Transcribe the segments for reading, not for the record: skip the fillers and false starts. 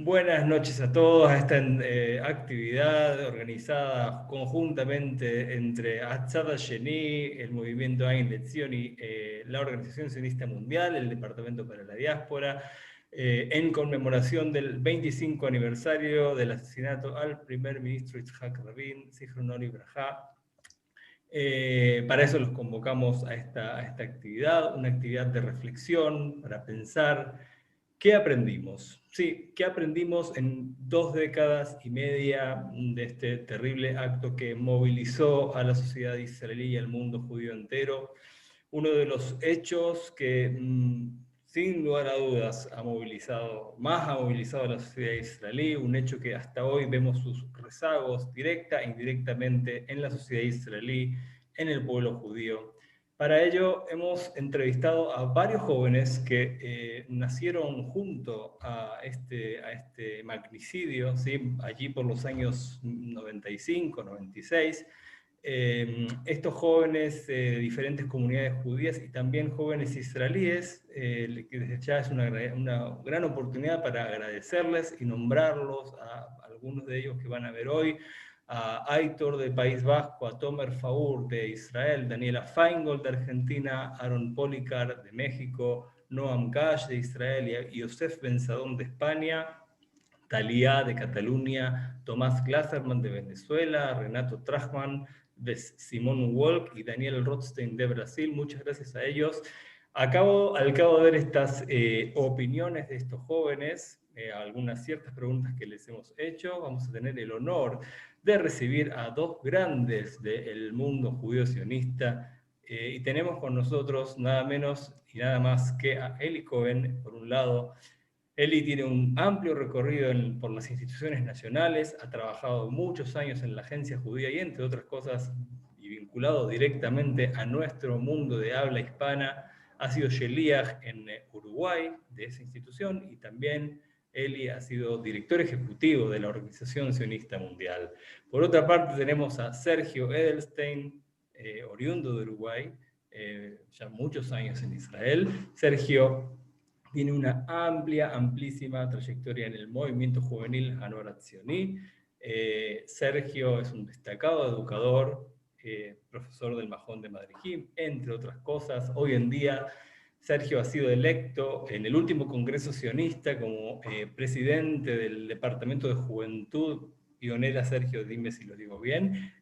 Buenas noches a todos a esta actividad organizada conjuntamente entre Atzada Sheni, el movimiento Ain Lezioni, la Organización Sionista Mundial, el Departamento para la Diáspora, en conmemoración del 25 aniversario del asesinato al primer ministro Yitzhak Rabin, Zichrono Libraja. Para eso los convocamos a esta actividad, una actividad de reflexión, para pensar qué aprendimos. Sí, qué aprendimos en 2 décadas y media de este terrible acto que movilizó a la sociedad israelí y al mundo judío entero. Uno de los hechos que, sin lugar a dudas, ha movilizado a la sociedad israelí, un hecho que hasta hoy vemos sus rezagos directa e indirectamente en la sociedad israelí, en el pueblo judío. Para ello hemos entrevistado a varios jóvenes que nacieron junto a este magnicidio, ¿sí? Allí por los años 95, 96. Estos jóvenes de diferentes comunidades judías y también jóvenes israelíes, que desde ya es una gran oportunidad para agradecerles y nombrarlos a algunos de ellos que van a ver hoy, a Aitor del País Vasco, a Tomer Faur de Israel, Daniela Feingold de Argentina, Aaron Policar de México, Noam Gash de Israel y Yosef Benzadón de España, Talía de Cataluña, Tomás Glasserman de Venezuela, Renato Trachman, Simón Wolk y Daniel Rothstein de Brasil. Muchas gracias a ellos. Al cabo de ver estas opiniones de estos jóvenes, algunas ciertas preguntas que les hemos hecho, vamos a tener el honor de recibir a 2 grandes del mundo judío sionista, y tenemos con nosotros nada menos y nada más que a Eli Cohen, por un lado. Eli tiene un amplio recorrido por las instituciones nacionales, ha trabajado muchos años en la agencia judía y, entre otras cosas, y vinculado directamente a nuestro mundo de habla hispana, ha sido Sheliach en Uruguay de esa institución, y también Eli ha sido director ejecutivo de la Organización Sionista Mundial. Por otra parte tenemos a Sergio Edelstein, oriundo de Uruguay, ya muchos años en Israel. Sergio tiene una amplísima trayectoria en el movimiento juvenil Hanor Tzioní. Sergio es un destacado educador, profesor del Majón de Madrijim, entre otras cosas. Hoy en día, Sergio ha sido electo en el último Congreso Sionista como presidente del Departamento de Juventud Pionera. Sergio, dime si lo digo bien.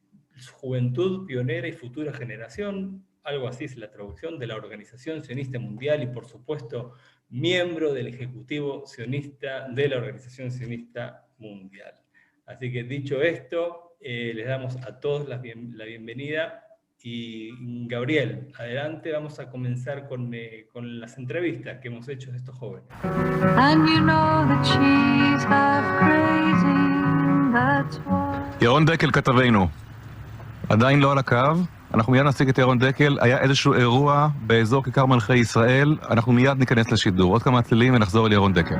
Juventud Pionera y Futura Generación, algo así es la traducción, de la Organización Sionista Mundial, y por supuesto miembro del Ejecutivo Sionista de la Organización Sionista Mundial. Así que dicho esto, les damos a todos la bienvenida. Y Gabriel, adelante, vamos a comenzar con las entrevistas que hemos hecho de estos jóvenes. And you know the cheese half crazy, that's why. ירון דקל כתבנו, עדיין לא על הקו, אנחנו מיד נציג את ירון דקל. היה איזשהו אירוע באזור כיכר מלכי ישראל, אנחנו מיד ניכנס לשידור. עוד כמה צלילים ונחזור אל ירון דקל.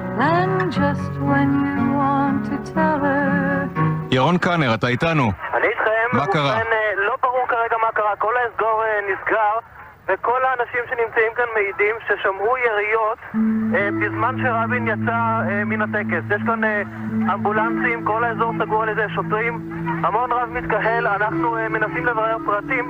ירון קאנר, אתה איתנו? אני איתכם. מה קרה? לא ברור כרגע מה קרה, כל האזור נסגר, וכל האנשים שנמצאים כאן מעידים ששמעו יריות בזמן שרבין יצא מן הטקס. יש כאן אמבולנסים, כל האזור סגור על ידי שוטרים, המון רב מתקהל, אנחנו מנסים לברר פרטים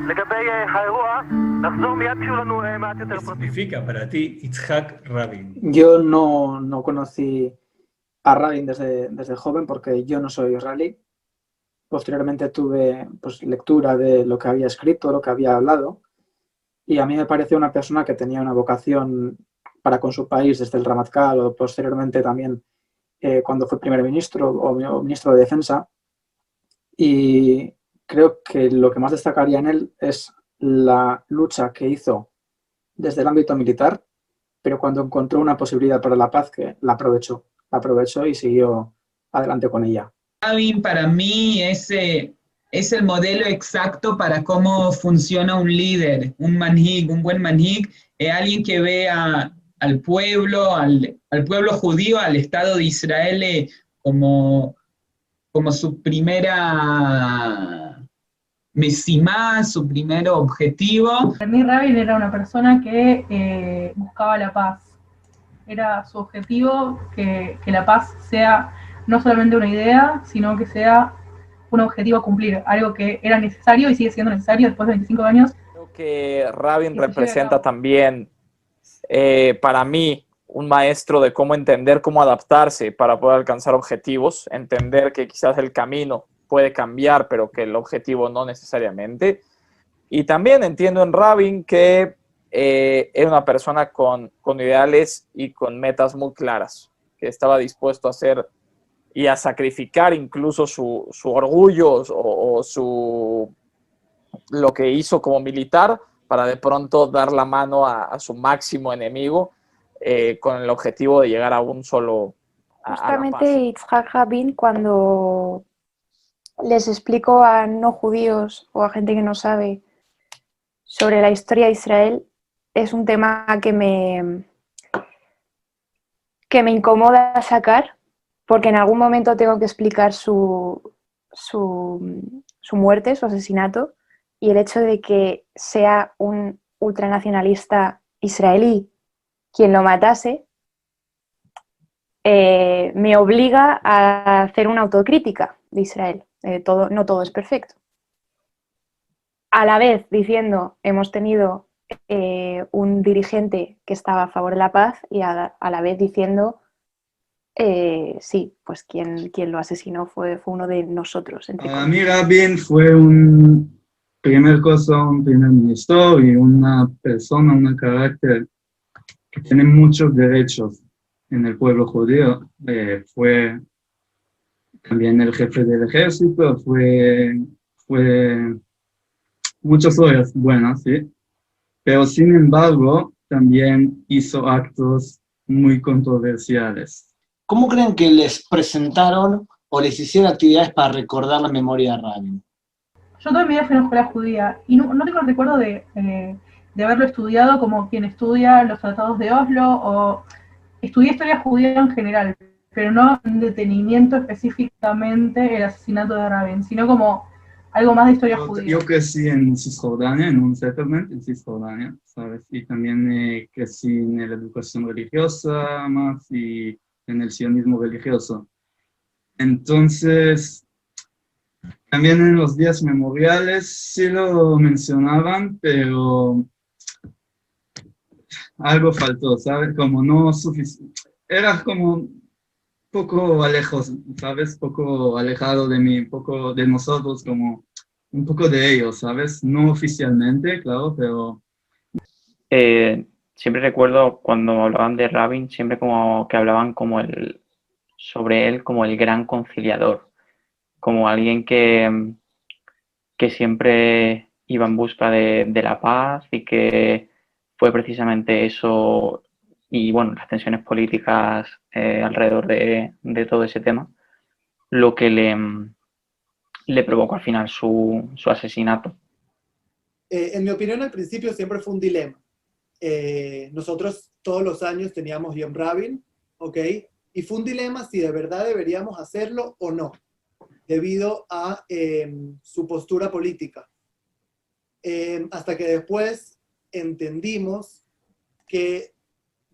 לגבי האירוע, נחזור מיד כשיהיו לנו מעט יותר פרטים. ¿Qué significa para ti Yitzhak Rabin? Yo no conocí a Rabin desde joven porque yo no soy israelí. Posteriormente tuve lectura de lo que había escrito, lo que había hablado, y a mí me pareció una persona que tenía una vocación para con su país desde el Ramatkal, o posteriormente también cuando fue primer ministro o ministro de Defensa. Y creo que lo que más destacaría en él es la lucha que hizo desde el ámbito militar, pero cuando encontró una posibilidad para la paz, que la aprovechó y siguió adelante con ella. Rabin para mí es el modelo exacto para cómo funciona un líder, un manhig, un buen manhig, alguien que ve al pueblo judío, al Estado de Israel como su primera mesimá, su primer objetivo. Para mí Rabin era una persona que buscaba la paz, Era su objetivo que la paz sea no solamente una idea, sino que sea un objetivo a cumplir, algo que era necesario y sigue siendo necesario después de 25 años. Creo que Rabin Que se lleve a representa cabo. también, para mí, un maestro de cómo entender, cómo adaptarse para poder alcanzar objetivos, entender que quizás el camino puede cambiar, pero que el objetivo no necesariamente. Y también entiendo en Rabin que era una persona con ideales y con metas muy claras, que estaba dispuesto a hacer y a sacrificar incluso su orgullo o lo que hizo como militar para de pronto dar la mano a su máximo enemigo con el objetivo de llegar a un solo a la Justamente paz. Yitzhak Rabin, cuando les explico a no judíos o a gente que no sabe sobre la historia de Israel, es un tema que me incomoda sacar, porque en algún momento tengo que explicar su muerte, su asesinato, y el hecho de que sea un ultranacionalista israelí quien lo matase, me obliga a hacer una autocrítica de Israel. No todo es perfecto. A la vez diciendo, hemos tenido un dirigente que estaba a favor de la paz, y a la vez diciendo, sí, pues quien lo asesinó fue uno de nosotros. Para mí Rabin fue un primer ministro y una persona, un carácter que tiene muchos derechos en el pueblo judío. Fue también el jefe del ejército, fue muchas horas buenas, ¿sí? Pero sin embargo, también hizo actos muy controversiales. ¿Cómo creen que les presentaron o les hicieron actividades para recordar la memoria de Rabin? Yo toda mi vida fui a una escuela judía y no tengo el recuerdo de haberlo estudiado como quien estudia los tratados de Oslo, o estudié historia judía en general, pero no en detenimiento específicamente el asesinato de Rabin, sino como algo más de historia judía. Yo crecí en Cisjordania, en un settlement en Cisjordania, ¿sabes? Y también crecí en la educación religiosa más y en el sionismo religioso. Entonces, también en los días memoriales sí lo mencionaban, pero algo faltó, ¿sabes? Como no suficiente. Era como poco lejos, ¿sabes? Poco alejado de mí, poco de nosotros, como un poco de ellos, ¿sabes? No oficialmente, claro, pero... Siempre recuerdo cuando hablaban de Rabin, siempre como que hablaban sobre él como el gran conciliador, como alguien que siempre iba en busca de la paz, y que fue precisamente eso, y bueno, las tensiones políticas alrededor de todo ese tema, lo que le provocó al final su asesinato. En mi opinión, al principio siempre fue un dilema. Nosotros todos los años teníamos Yom Rabin, ¿ok? Y fue un dilema si de verdad deberíamos hacerlo o no, debido a su postura política. Hasta que después entendimos que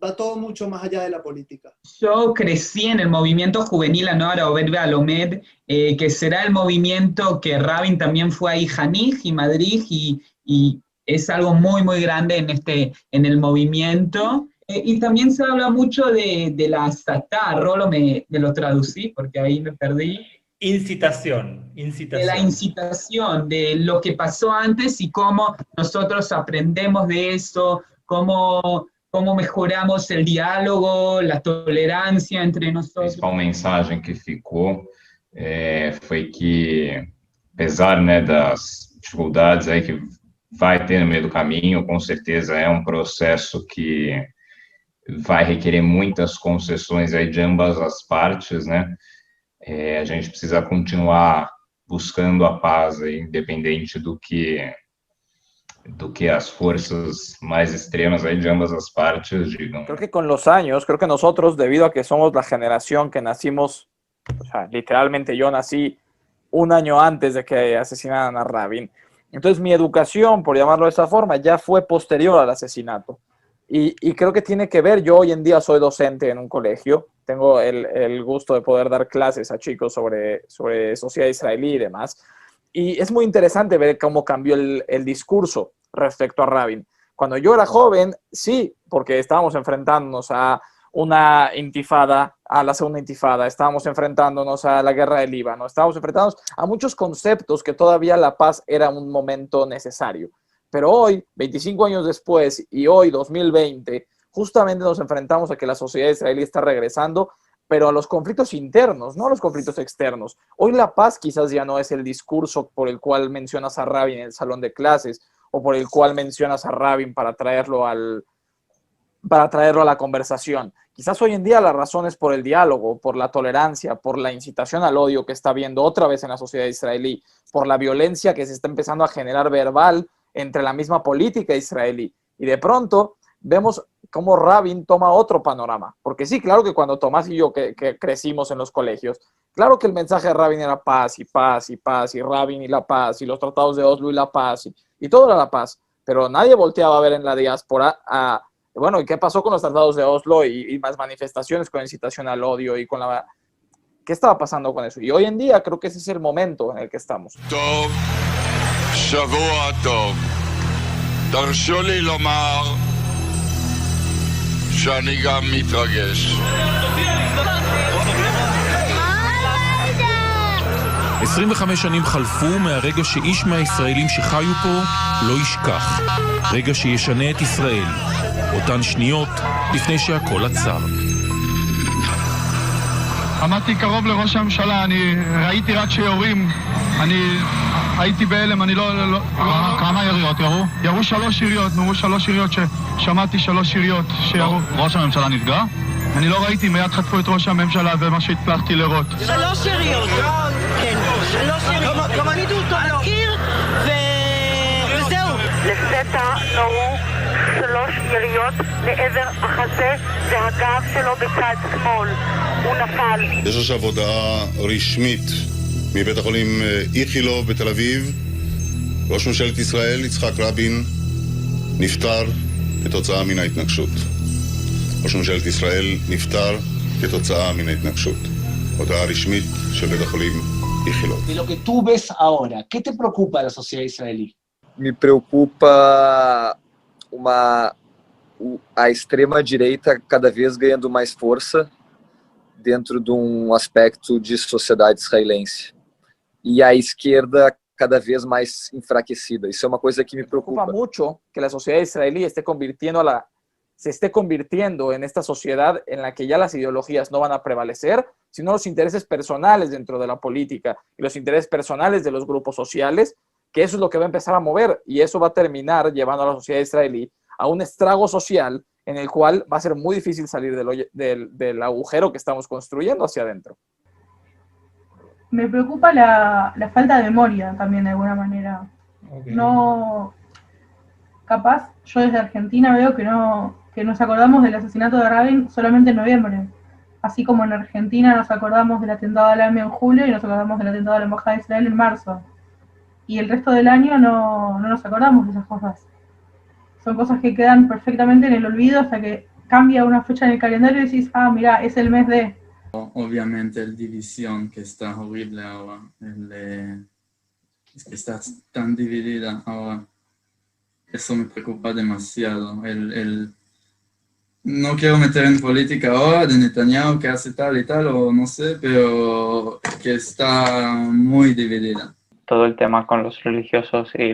va todo mucho más allá de la política. Yo crecí en el movimiento juvenil Anoar Obed Bealomed, que será el movimiento que Rabin también fue ahí Janij y Madrid, y es algo muy, muy grande en el movimiento. Y también se habla mucho de la satá, Rolo me lo traducí porque ahí me perdí. Incitación. De la incitación, de lo que pasó antes y cómo nosotros aprendemos de eso, cómo mejoramos el diálogo, la tolerancia entre nosotros. A principal mensagem que ficou foi que, apesar, né, das dificuldades aí que vai ter no meio do caminho, com certeza é um processo que vai requerer muitas concessões aí de ambas as partes, né? A gente precisa continuar buscando a paz aí, independente do que as fuerzas más extremas ahí de ambas las partes digan. Creo que con los años, creo que nosotros, debido a que somos la generación que nacimos, o sea, literalmente yo nací un año antes de que asesinaran a Rabin. Entonces mi educación, por llamarlo de esa forma, ya fue posterior al asesinato. Y creo que tiene que ver, yo hoy en día soy docente en un colegio, tengo el gusto de poder dar clases a chicos sobre sociedad israelí y demás, y es muy interesante ver cómo cambió el discurso respecto a Rabin. Cuando yo era joven, sí, porque estábamos enfrentándonos a una intifada, a la segunda intifada, estábamos enfrentándonos a la guerra del Líbano, estábamos enfrentándonos a muchos conceptos que todavía la paz era un momento necesario. Pero hoy, 25 años después, y hoy, 2020, justamente nos enfrentamos a que la sociedad israelí está regresando, pero a los conflictos internos, no a los conflictos externos. Hoy la paz quizás ya no es el discurso por el cual mencionas a Rabin en el salón de clases, o por el cual mencionas a Rabin para traerlo a la conversación. Quizás hoy en día la razón es por el diálogo, por la tolerancia, por la incitación al odio que está habiendo otra vez en la sociedad israelí, por la violencia que se está empezando a generar verbal entre la misma política israelí. Y de pronto vemos cómo Rabin toma otro panorama. Porque sí, claro que cuando Tomás y yo que crecimos en los colegios, claro que el mensaje de Rabin era paz y paz y paz, y Rabin y la paz, y los tratados de Oslo y la paz, y todo era la paz. Pero nadie volteaba a ver en la diáspora bueno, ¿y qué pasó con los tratados de Oslo y más manifestaciones con incitación al odio y con la... ¿Qué estaba pasando con eso? Y hoy en día creo que ese es el momento en el que estamos. שבוע טוב. תרשו לי לומר שאני גם מתרגש. 25 שנים חלפו מהרגע שאיש מהישראלים שחיו פה לא ישכח. רגע שישנה את ישראל. אותן שניות לפני שהכל עצר. עמדתי קרוב לראש הממשלה, אני ראיתי רק שיורים, אני הייתי בהלם, אני לא... כמה יריות ירו? ירו 3 יריות, נורו 3 יריות, שמעתי 3 יריות שירו. ראש הממשלה נפגע? אני לא ראיתי, מיד חטפו את ראש הממשלה, זה מה שהצלחתי לראות. 3 יריות, כן, 3 יריות. העמידו אותו לקיר, וזהו. לפתע נורו 3 יריות לעבר החזה והגב שלו בצד שמאל. הוא נפל. יש עכשיו הודעה רשמית מבית החולים איכילוב בתל אביב. ראש ממשלת ישראל, יצחק רבין, נפטר כתוצאה מן ההתנגשות. ראש ממשלת ישראל נפטר כתוצאה מן ההתנגשות. הודעה רשמית של בית החולים איכילוב. De lo que tú ves ahora, ¿qué te preocupa de la sociedad israelí? Me preocupa a extrema-direita cada vez ganhando mais força dentro de aspecto de sociedade israelense. E a esquerda cada vez mais enfraquecida. Isso é uma coisa que me preocupa. Mucho que la sociedad israelí se esté convirtiendo en esta sociedad en la que ya las ideologías no van a prevalecer, sino los intereses personales dentro de la política y los intereses personales de los grupos sociales, que eso es lo que va a empezar a mover, y eso va a terminar llevando a la sociedad israelí a un estrago social en el cual va a ser muy difícil salir del agujero que estamos construyendo hacia adentro. Me preocupa la falta de memoria también de alguna manera. Okay. No, capaz, yo desde Argentina veo que nos acordamos del asesinato de Rabin solamente en noviembre. Así como en Argentina nos acordamos del atentado al AMI en julio y nos acordamos del atentado a la Embajada de Israel en marzo. Y el resto del año no nos acordamos de esas cosas. Son cosas que quedan perfectamente en el olvido hasta que cambia una fecha en el calendario y decís, mira, es el mes de... Obviamente la división que está horrible ahora, que está tan dividida ahora, eso me preocupa demasiado. No quiero meter en política ahora de Netanyahu que hace tal y tal, o no sé, pero que está muy dividida. Todo el tema con los religiosos y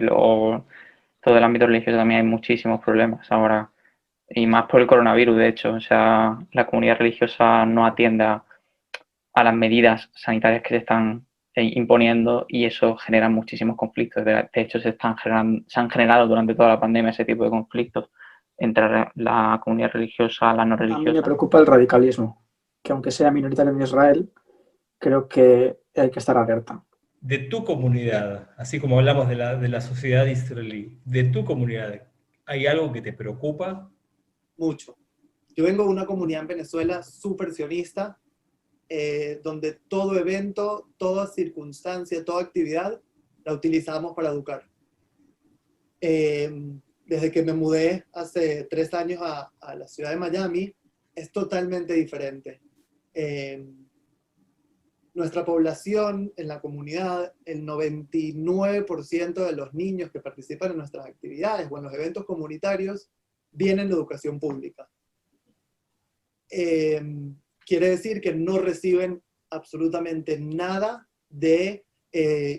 todo el ámbito religioso también hay muchísimos problemas ahora, y más por el coronavirus, de hecho. O sea, la comunidad religiosa no atiende a las medidas sanitarias que se están imponiendo, y eso genera muchísimos conflictos. De hecho, se han generado durante toda la pandemia ese tipo de conflictos entre la comunidad religiosa, la no religiosa. A mí me preocupa el radicalismo, que aunque sea minoritario en Israel, creo que hay que estar alerta. De tu comunidad, así como hablamos de la sociedad israelí, de tu comunidad, ¿hay algo que te preocupa? Mucho. Yo vengo de una comunidad en Venezuela súper sionista, donde todo evento, toda circunstancia, toda actividad la utilizamos para educar. desde que me mudé hace 3 años a la ciudad de Miami, es totalmente diferente. Nuestra población en la comunidad, el 99% de los niños que participan en nuestras actividades o en los eventos comunitarios vienen de educación pública. Quiere decir que no reciben absolutamente nada de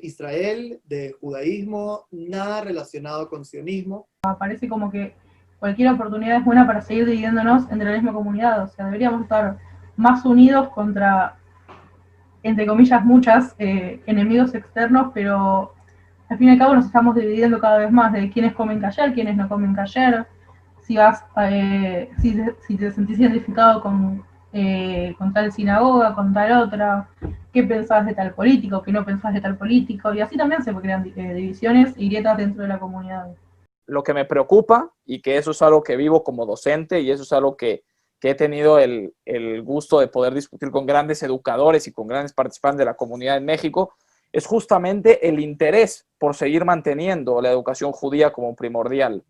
Israel, de judaísmo, nada relacionado con sionismo. Parece como que cualquier oportunidad es buena para seguir dividiéndonos entre la misma comunidad. O sea, deberíamos estar más unidos contra, entre comillas, muchas enemigos externos, pero al fin y al cabo nos estamos dividiendo cada vez más de quiénes comen kasher, quiénes no comen kasher, si te sentís identificado con tal sinagoga, con tal otra, qué pensás de tal político, qué no pensás de tal político, y así también se crean divisiones y grietas dentro de la comunidad. Lo que me preocupa, y que eso es algo que vivo como docente, y eso es algo que he tenido el gusto de poder discutir con grandes educadores y con grandes participantes de la comunidad en México, es justamente el interés por seguir manteniendo la educación judía como primordial.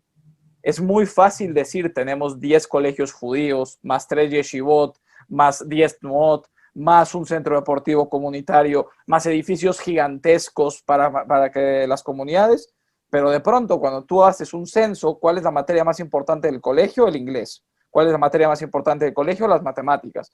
Es muy fácil decir, tenemos 10 colegios judíos, más 3 yeshivot, más 10 tnuot, más un centro deportivo comunitario, más edificios gigantescos para que las comunidades, pero de pronto cuando tú haces un censo, ¿cuál es la materia más importante del colegio? El inglés. ¿Cuál es la materia más importante del colegio? Las matemáticas.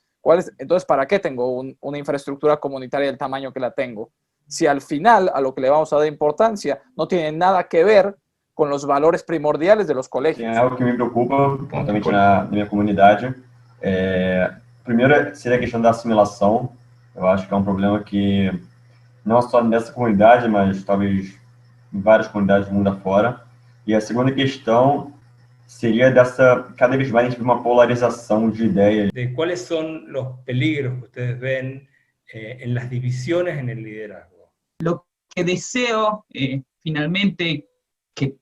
Entonces, ¿para qué tengo una infraestructura comunitaria del tamaño que la tengo? Si al final a lo que le vamos a dar importancia no tiene nada que ver com os valores primordiais dos colégios. É algo que me preocupa, principalmente na minha comunidade. Primeiro seria a questão da assimilação. Eu acho que é um problema que não só nessa comunidade, mas talvez em várias comunidades do mundo afora. E a segunda questão seria dessa, cada vez mais a gente vê uma polarização de ideias. De quais são os peligros que vocês veem en las divisiones en el liderazgo? Lo que deseo, finalmente,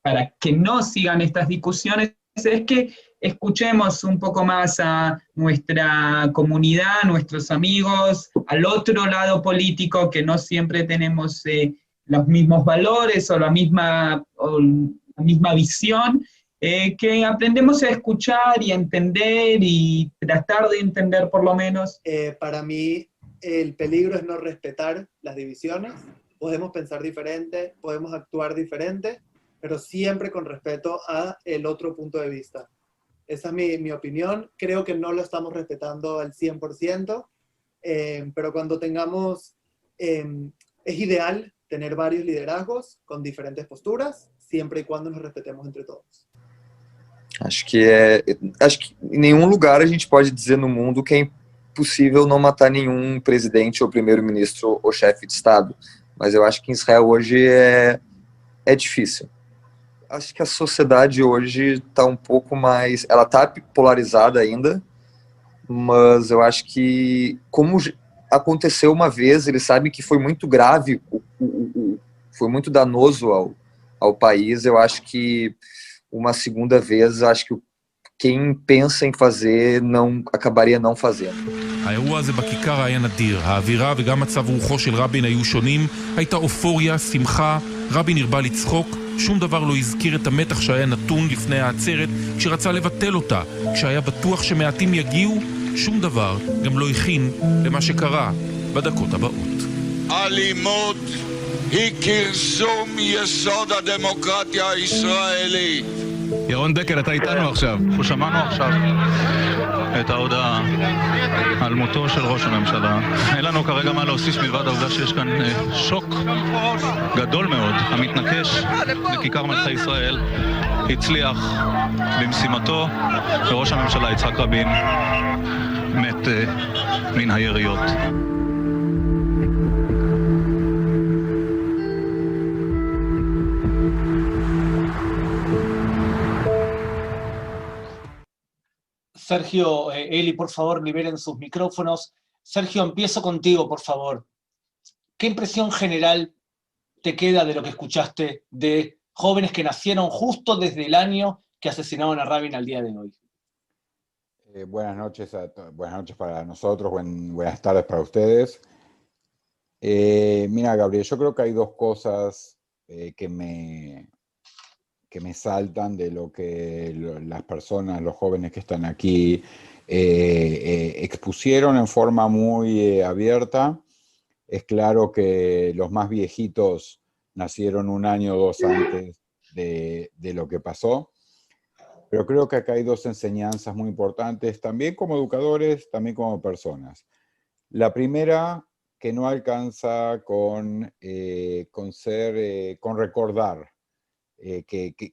para que no sigan estas discusiones, es que escuchemos un poco más a nuestra comunidad, nuestros amigos, al otro lado político, que no siempre tenemos los mismos valores o la misma visión, que aprendemos a escuchar y a entender y tratar de entender por lo menos. Para mí, el peligro es no respetar las divisiones. Podemos pensar diferente, podemos actuar diferente, pero siempre con respeto a el otro punto de vista. Esa es mi opinión. Creo que no lo estamos respetando al 100%, pero cuando tengamos, es ideal tener varios liderazgos con diferentes posturas, siempre y cuando nos respetemos entre todos. Acho que em nenhum lugar a gente pode dizer no mundo que é impossível não matar nenhum presidente ou primeiro-ministro ou chefe de Estado. Mas eu acho que em Israel hoje é difícil. Acho que a sociedade hoje está um pouco mais... Ela está polarizada ainda, mas eu acho que, como aconteceu uma vez, eles sabem que foi muito grave, foi muito danoso ao país. Eu acho que uma segunda vez, acho que quem pensa em fazer acabaria não fazendo. האירוע הזה בכיכר היה נדיר, האווירה וגם מצב רוחו של רבין היו שונים, הייתה אופוריה, שמחה, רבין הרבה לצחוק, שום דבר לא הזכיר את המתח שהיה נתון לפני העצרת כשרצה לבטל אותה, כשהיה בטוח שמעטים יגיעו, שום דבר גם לא הכין למה שקרה בדקות הבאות. אלימות היא כרסום יסוד הדמוקרטיה הישראלית. ירון דקל, אתה איתנו עכשיו. אנחנו שמענו עכשיו את ההודעה על מותו של ראש הממשלה. אין לנו כרגע מה להוסיף מלבד העובדה שיש כאן שוק גדול מאוד. המתנקש בכיכר מלכי ישראל הצליח במשימתו, וראש הממשלה יצחק רבין מת מן היריות. Sergio, Eli, por favor, liberen sus micrófonos. Sergio, empiezo contigo, por favor. ¿Qué impresión general te queda de lo que escuchaste de jóvenes que nacieron justo desde el año que asesinaron a Rabin al día de hoy? Buenas noches para nosotros, buenas tardes para ustedes. Mira, Gabriel, yo creo que hay dos cosas que me saltan de lo que las personas, los jóvenes que están aquí expusieron en forma muy abierta. Es claro que los más viejitos nacieron 1 año o 2 antes de lo que pasó, pero creo que acá hay 2 enseñanzas muy importantes, también como educadores, también como personas. La primera, que no alcanza con recordar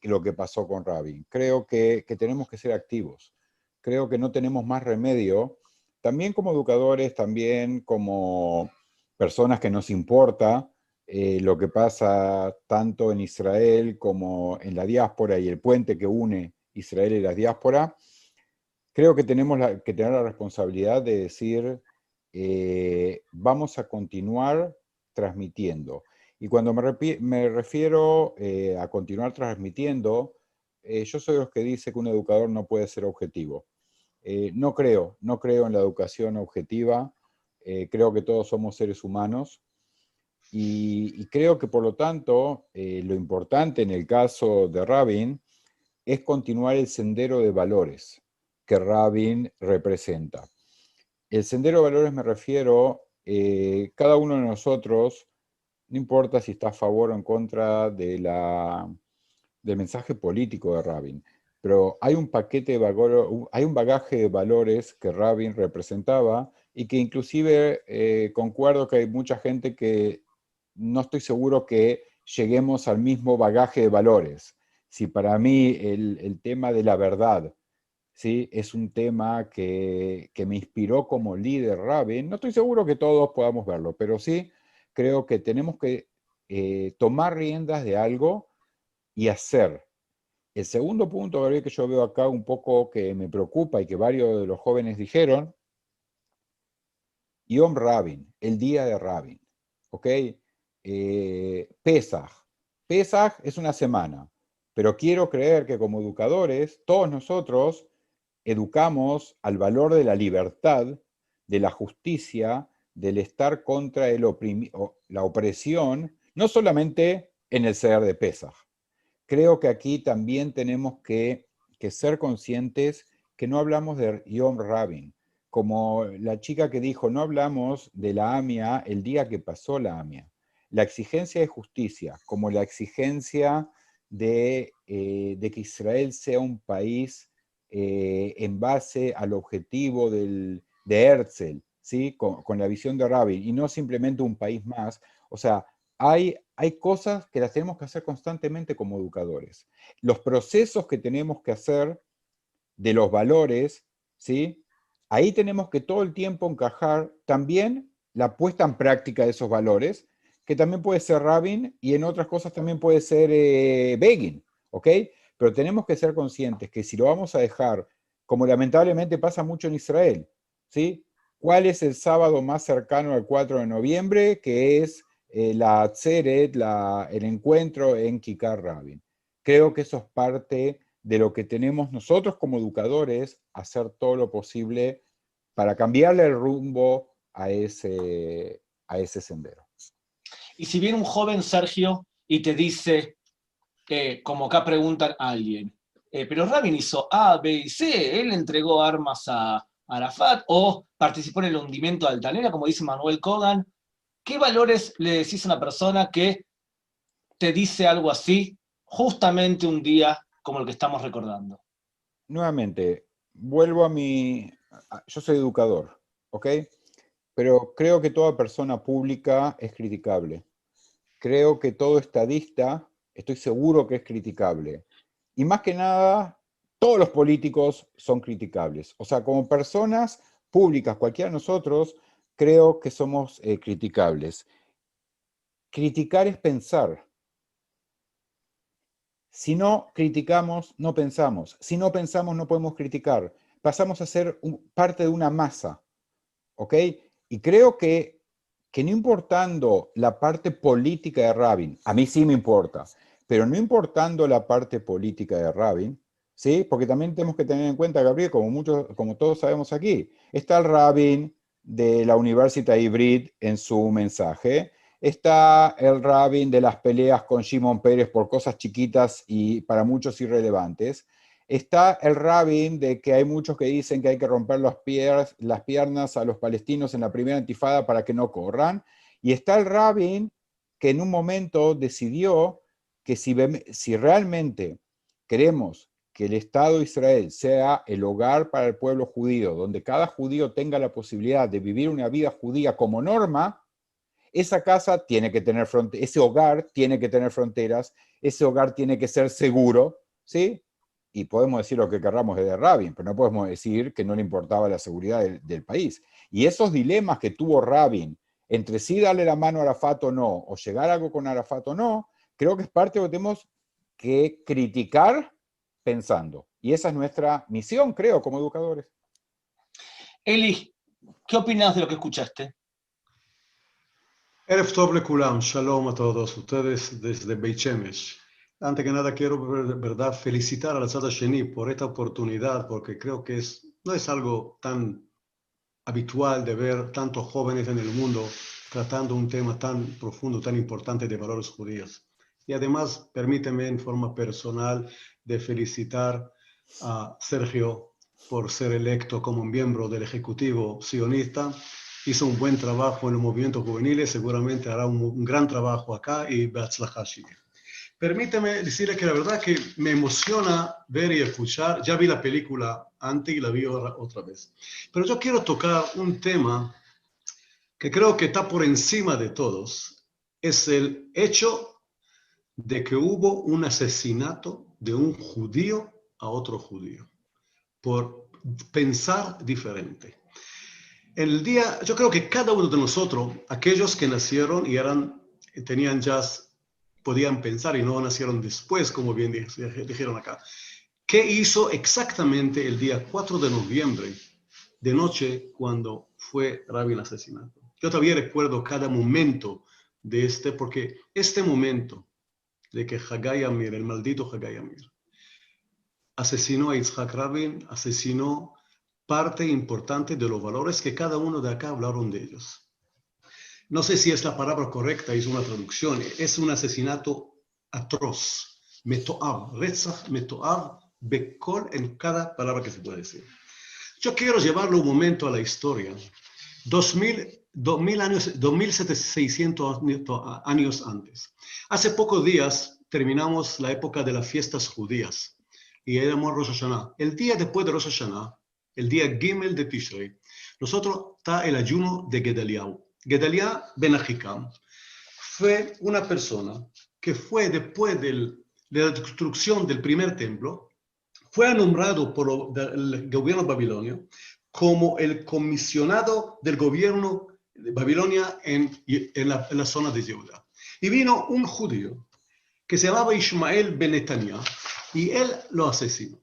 lo que pasó con Rabin. Creo que tenemos que ser activos. Creo que no tenemos más remedio, también como educadores, también como personas que nos importa lo que pasa tanto en Israel como en la diáspora y el puente que une Israel y la diáspora. Creo que tenemos que tener la responsabilidad de decir, vamos a continuar transmitiendo. Y cuando me refiero a continuar transmitiendo, yo soy de los que dice que un educador no puede ser objetivo. No creo en la educación objetiva, creo que todos somos seres humanos, y creo que por lo tanto lo importante en el caso de Rabin es continuar el sendero de valores que Rabin representa. El sendero de valores me refiero, cada uno de nosotros, no importa si está a favor o en contra del mensaje político de Rabin, pero hay un paquete de valores, hay un bagaje de valores que Rabin representaba y que inclusive concuerdo que hay mucha gente que no estoy seguro que lleguemos al mismo bagaje de valores. Si para mí el tema de la verdad, ¿sí?, es un tema que me inspiró como líder Rabin, no estoy seguro que todos podamos verlo, pero sí creo que tenemos que tomar riendas de algo y hacer. El segundo punto, Gabriel, que yo veo acá un poco que me preocupa y que varios de los jóvenes dijeron, Yom Rabin, el día de Rabin, ¿ok? Pesaj. Pesaj es una semana, pero quiero creer que como educadores, todos nosotros educamos al valor de la libertad, de la justicia, del estar contra la opresión, no solamente en el Seder de Pesaj. Creo que aquí también tenemos que ser conscientes que no hablamos de Yom Rabin. Como la chica que dijo, no hablamos de la AMIA el día que pasó la AMIA. La exigencia de justicia, como la exigencia de que Israel sea un país en base al objetivo de Herzl, ¿sí?, con la visión de Rabin, y no simplemente un país más. O sea, hay cosas que las tenemos que hacer constantemente como educadores. Los procesos que tenemos que hacer de los valores, ¿sí?, ahí tenemos que todo el tiempo encajar también la puesta en práctica de esos valores, que también puede ser Rabin y en otras cosas también puede ser Begin, ¿ok? Pero tenemos que ser conscientes que si lo vamos a dejar, como lamentablemente pasa mucho en Israel, ¿sí? ¿Cuál es el sábado más cercano al 4 de noviembre? Que es la Atzeret, el encuentro en Kikar Rabin. Creo que eso es parte de lo que tenemos nosotros como educadores, hacer todo lo posible para cambiarle el rumbo a ese sendero. Y si viene un joven, Sergio, y te dice, como acá preguntan a alguien, pero Rabin hizo A, B y C, él entregó armas a Arafat o participó en el hundimiento de Altanera, como dice Manuel Kogan, ¿qué valores le decís a una persona que te dice algo así justamente un día como el que estamos recordando? Nuevamente, vuelvo yo soy educador, ¿ok? Pero creo que toda persona pública es criticable. Creo que todo estadista, estoy seguro que es criticable. Y más que nada, todos los políticos son criticables. O sea, como personas públicas, cualquiera de nosotros, creo que somos criticables. Criticar es pensar. Si no criticamos, no pensamos. Si no pensamos, no podemos criticar. Pasamos a ser parte de una masa, ¿ok? Y creo que no importando la parte política de Rabin, a mí sí me importa, pero no importando la parte política de Rabin, ¿sí? Porque también tenemos que tener en cuenta, Gabriel, como todos sabemos aquí, está el Rabin de la Universidad Ivrit en su mensaje, Está el Rabin de las peleas con Shimon Peres por cosas chiquitas y para muchos irrelevantes. Está el Rabin de que hay muchos que dicen que hay que romper las piernas a los palestinos en la primera intifada para que no corran. Y está el Rabin que en un momento decidió que si realmente queremos que el Estado de Israel sea el hogar para el pueblo judío, donde cada judío tenga la posibilidad de vivir una vida judía como norma, esa casa tiene que tener fronteras, ese hogar tiene que tener fronteras, ese hogar tiene que ser seguro, ¿sí? Y podemos decir lo que querramos de Rabin, pero no podemos decir que no le importaba la seguridad del país. Y esos dilemas que tuvo Rabin, entre sí darle la mano a Arafat o no, o llegar a algo con Arafat o no, creo que es parte de lo que tenemos que criticar pensando. Y esa es nuestra misión, creo, como educadores. Eli, ¿qué opinas de lo que escuchaste? Erev Tov lekulam, shalom a todos ustedes desde Beit Shemesh. Antes que nada quiero, verdad, felicitar a la Tzad Sheni por esta oportunidad, porque creo que no es algo tan habitual de ver tantos jóvenes en el mundo tratando un tema tan profundo, tan importante de valores judíos. Y además, permíteme en forma personal de felicitar a Sergio por ser electo como miembro del Ejecutivo sionista. Hizo un buen trabajo en los movimientos juveniles, seguramente hará un gran trabajo acá y Be'atzlachá Shige. Permíteme decirle que la verdad que me emociona ver y escuchar, ya vi la película antes y la vi otra vez, pero yo quiero tocar un tema que creo que está por encima de todos, es el hecho de que hubo un asesinato de un judío a otro judío, por pensar diferente. El día, yo creo que cada uno de nosotros, aquellos que nacieron y tenían ya, podían pensar y no nacieron después, como bien dijeron acá, ¿qué hizo exactamente el día 4 de noviembre, de noche, cuando fue Rabin asesinado? Yo todavía recuerdo cada momento de porque este momento de que Hagai Amir, el maldito Hagai Amir, asesinó a Yitzhak Rabin, asesinó parte importante de los valores que cada uno de acá hablaron de ellos. No sé si es la palabra correcta, es una traducción, es un asesinato atroz, metoab, retzach metoab, bekol en cada palabra que se puede decir. Yo quiero llevarlo un momento a la historia. 2.600 años antes. Hace pocos días terminamos la época de las fiestas judías y éramos Rosh Hashanah. El día después de Rosh Hashanah, el día Gimel de Tishrei, nosotros está el ayuno de Gedaliah. Gedaliah ben Ahikam fue una persona que fue después de la destrucción del primer templo, fue nombrado por el gobierno babilonio como el comisionado del gobierno de Babilonia en la zona de Yehuda. Y vino un judío que se llamaba Ishmael ben Netanyah y él lo asesinó.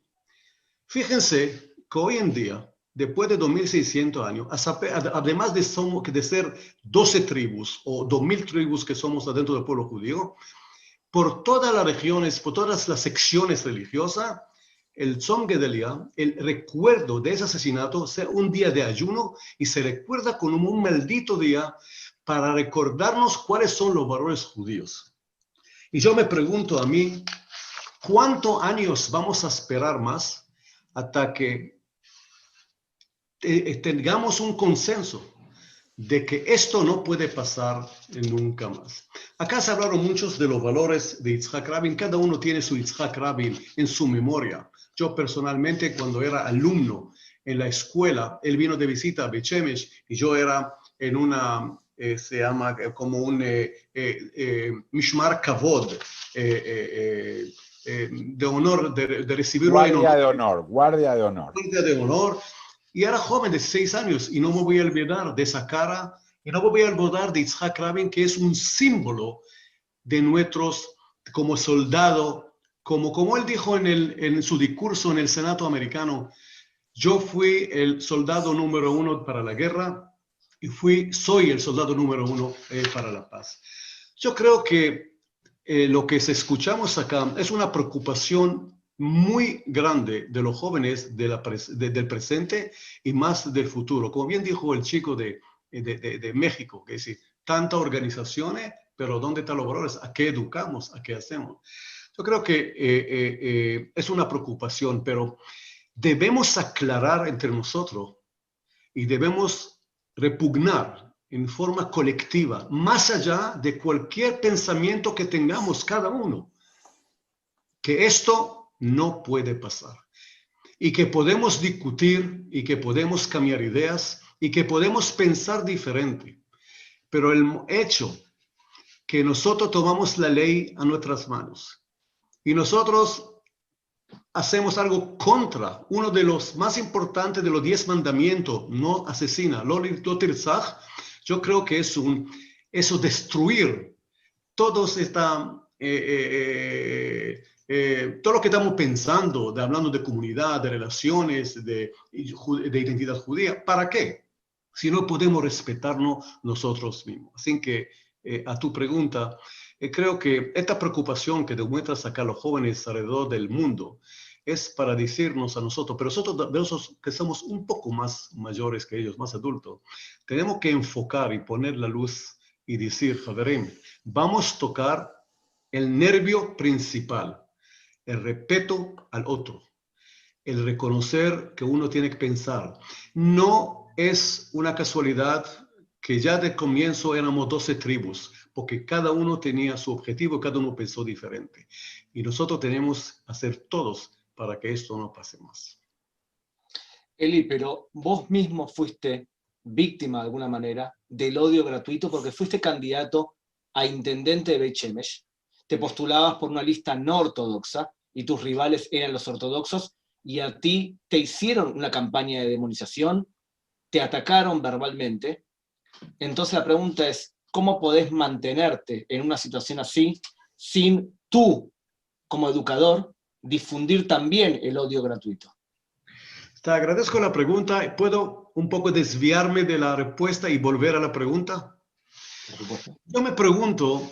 Fíjense que hoy en día, después de 2.600 años, además de ser 12 tribus o 2.000 tribus que somos adentro del pueblo judío, por todas las regiones, por todas las secciones religiosas, el Tzom Gedaliah, el recuerdo de ese asesinato, sea un día de ayuno y se recuerda como un maldito día para recordarnos cuáles son los valores judíos. Y yo me pregunto a mí, ¿cuántos años vamos a esperar más hasta que tengamos un consenso de que esto no puede pasar nunca más? Acá se hablaron muchos de los valores de Yitzhak Rabin. Cada uno tiene su Yitzhak Rabin en su memoria. Yo personalmente, cuando era alumno en la escuela, él vino de visita a Beit Shemesh y yo era en una, se llama como un Mishmar Kavod, de honor, de recibir guardia de honor. Guardia de honor. Y era joven de 6 años y no me voy a olvidar de esa cara y no me voy a olvidar de Yitzhak Rabin, que es un símbolo de nuestros como soldado. Como él dijo en su discurso en el Senado americano, yo fui el soldado número 1 para la guerra y soy el soldado número 1 para la paz. Yo creo que lo que escuchamos acá es una preocupación muy grande de los jóvenes del presente y más del futuro. Como bien dijo el chico de México, que dice, tantas organizaciones, pero ¿dónde están los valores? ¿A qué educamos? ¿A qué hacemos? Yo creo que es una preocupación, pero debemos aclarar entre nosotros y debemos repugnar en forma colectiva, más allá de cualquier pensamiento que tengamos cada uno, que esto no puede pasar y que podemos discutir y que podemos cambiar ideas y que podemos pensar diferente. Pero el hecho que nosotros tomamos la ley a nuestras manos y nosotros hacemos algo contra uno de los más importantes de los 10 mandamientos, no asesina, lo tirzaj, yo creo que es eso destruir todos todo lo que estamos pensando, hablando de comunidad, de relaciones, de identidad judía. ¿Para qué? Si no podemos respetarnos nosotros mismos. Así que a tu pregunta, creo que esta preocupación que demuestran acá los jóvenes alrededor del mundo es para decirnos a nosotros, pero nosotros que somos un poco más mayores que ellos, más adultos, tenemos que enfocar y poner la luz y decir, Javerim, vamos a tocar el nervio principal, el respeto al otro, el reconocer que uno tiene que pensar. No es una casualidad que ya de comienzo éramos 12 tribus, porque cada uno tenía su objetivo, cada uno pensó diferente. Y nosotros tenemos que hacer todos para que esto no pase más. Eli, pero vos mismo fuiste víctima de alguna manera del odio gratuito porque fuiste candidato a intendente de Beit Shemesh, te postulabas por una lista no ortodoxa y tus rivales eran los ortodoxos y a ti te hicieron una campaña de demonización, te atacaron verbalmente. Entonces la pregunta es, ¿cómo podés mantenerte en una situación así sin tú, como educador, difundir también el odio gratuito? Te agradezco la pregunta. ¿Puedo un poco desviarme de la respuesta y volver a la pregunta? Yo me pregunto,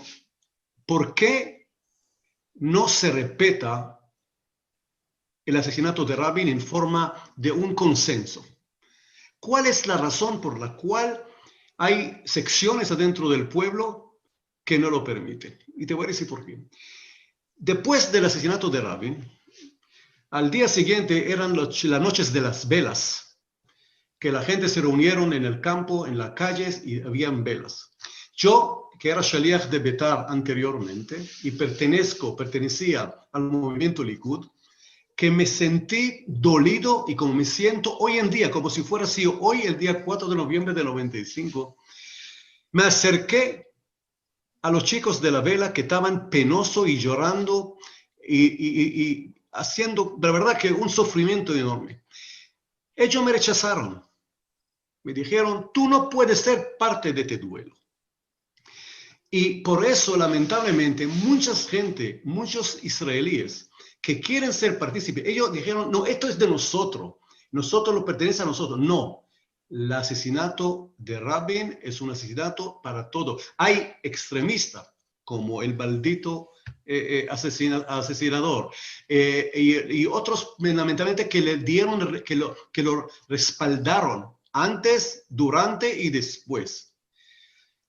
¿por qué no se respeta el asesinato de Rabin en forma de un consenso? ¿Cuál es la razón por la cual hay secciones adentro del pueblo que no lo permiten? Y te voy a decir por qué. Después del asesinato de Rabin, al día siguiente eran las noches de las velas, que la gente se reunieron en el campo, en las calles, y habían velas. Yo, que era shaliach de Betar anteriormente, y pertenecía al movimiento Likud, que me sentí dolido y como me siento hoy en día, como si fuera así, hoy el día 4 de noviembre del 95, me acerqué a los chicos de la vela que estaban penosos y llorando y haciendo, de verdad, que un sufrimiento enorme. Ellos me rechazaron. Me dijeron, tú no puedes ser parte de este duelo. Y por eso, lamentablemente, muchos israelíes que quieren ser partícipes, ellos dijeron, no, esto es de nosotros lo pertenece a nosotros. No. El asesinato de Rabin es un asesinato para todos. Hay extremistas como el maldito asesinador y otros lamentablemente que le dieron, que lo respaldaron antes, durante y después.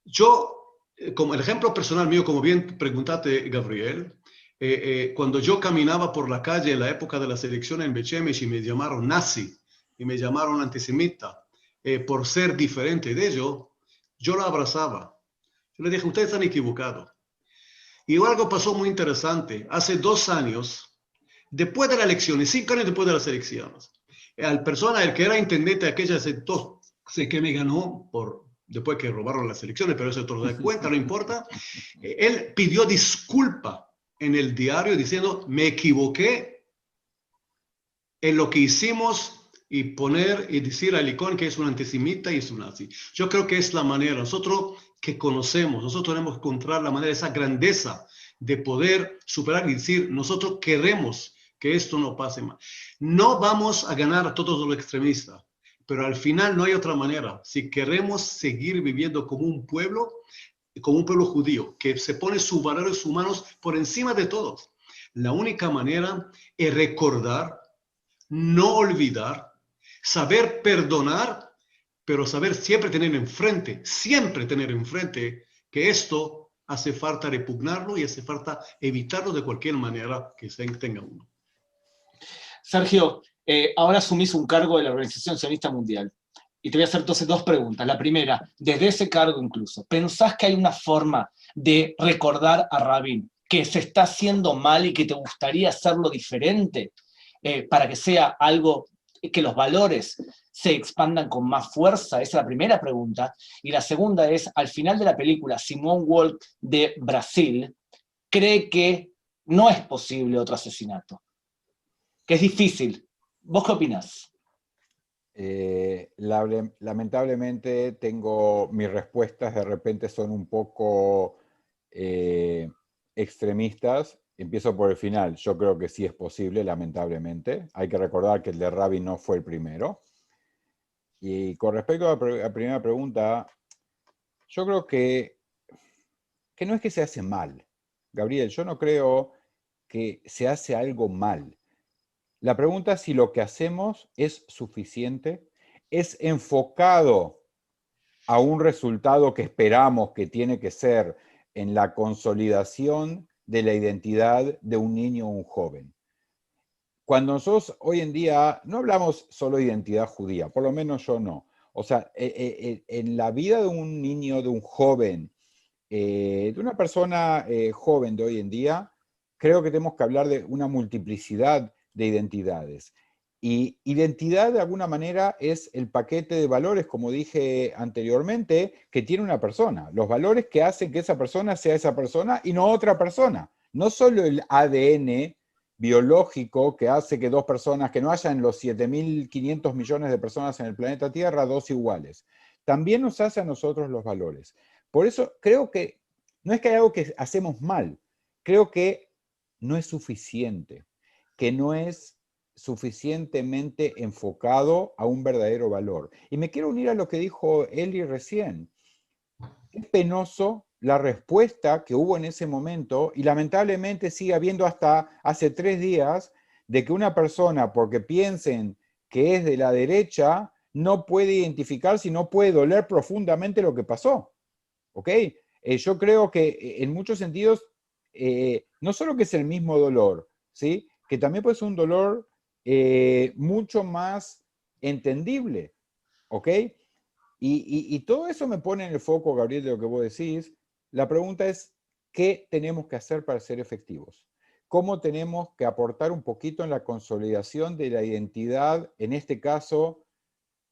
Yo, como el ejemplo personal mío, como bien preguntaste, Gabriel, cuando yo caminaba por la calle en la época de las elecciones en Beit Shemesh y me llamaron nazi y me llamaron antisemita, por ser diferente de ellos, yo lo abrazaba. Yo le dije, ustedes están equivocados. Y algo pasó muy interesante. Hace 2 años, después de las elecciones, 5 años después de las elecciones, el que era intendente de aquella sector, sé que me ganó después que robaron las elecciones, pero eso todo se da cuenta, no importa. Él pidió disculpa en el diario diciendo, me equivoqué en lo que hicimos y poner y decir a Licón que es un antisemita y es un nazi. Yo creo que es la manera. Nosotros que conocemos, nosotros tenemos que encontrar la manera, esa grandeza de poder superar y decir, nosotros queremos que esto no pase más. No vamos a ganar a todos los extremistas, pero al final no hay otra manera. Si queremos seguir viviendo como un pueblo judío, que se pone sus valores humanos por encima de todos, la única manera es recordar, no olvidar, saber perdonar pero saber siempre tener enfrente que esto hace falta repugnarlo y hace falta evitarlo de cualquier manera que se tenga uno. Sergio, ahora asumís un cargo de la Organización Sionista Mundial. Y te voy a hacer entonces dos preguntas. La primera, desde ese cargo incluso, ¿pensás que hay una forma de recordar a Rabin que se está haciendo mal y que te gustaría hacerlo diferente para que sea algo, que los valores se expandan con más fuerza? Esa es la primera pregunta. Y la segunda es, al final de la película, Simone Walk de Brasil cree que no es posible otro asesinato, que es difícil. ¿Vos qué opinás? Lamentablemente mis respuestas de repente son un poco extremistas. Empiezo por el final. Yo creo que sí es posible, lamentablemente. Hay que recordar que el de Rabin no fue el primero. Y con respecto a la primera pregunta, yo creo que no es que se hace mal. Gabriel, yo no creo que se hace algo mal. La pregunta es si lo que hacemos es suficiente, es enfocado a un resultado que esperamos que tiene que ser en la consolidación de la identidad de un niño o un joven. Cuando nosotros hoy en día no hablamos solo de identidad judía, por lo menos yo no. O sea, en la vida de un niño, de un joven, de una persona joven de hoy en día, creo que tenemos que hablar de una multiplicidad de identidades. Y identidad, de alguna manera, es el paquete de valores, como dije anteriormente, que tiene una persona. Los valores que hacen que esa persona sea esa persona y no otra persona. No solo el ADN biológico que hace que dos personas, que no haya en los 7.500 millones de personas en el planeta Tierra, dos iguales. También nos hace a nosotros los valores. Por eso creo que no es que hay algo que hacemos mal, creo que no es suficiente, que no es suficientemente enfocado a un verdadero valor. Y me quiero unir a lo que dijo Eli recién. Es penoso la respuesta que hubo en ese momento, y lamentablemente sigue habiendo hasta hace 3 días, de que una persona, porque piensen que es de la derecha, no puede identificarse y no puede doler profundamente lo que pasó. ¿Ok? Yo creo que en muchos sentidos, no solo que es el mismo dolor, ¿sí? Que también puede ser un dolor mucho más entendible, ¿ok? Y todo eso me pone en el foco, Gabriel, de lo que vos decís. La pregunta es, ¿qué tenemos que hacer para ser efectivos? ¿Cómo tenemos que aportar un poquito en la consolidación de la identidad, en este caso,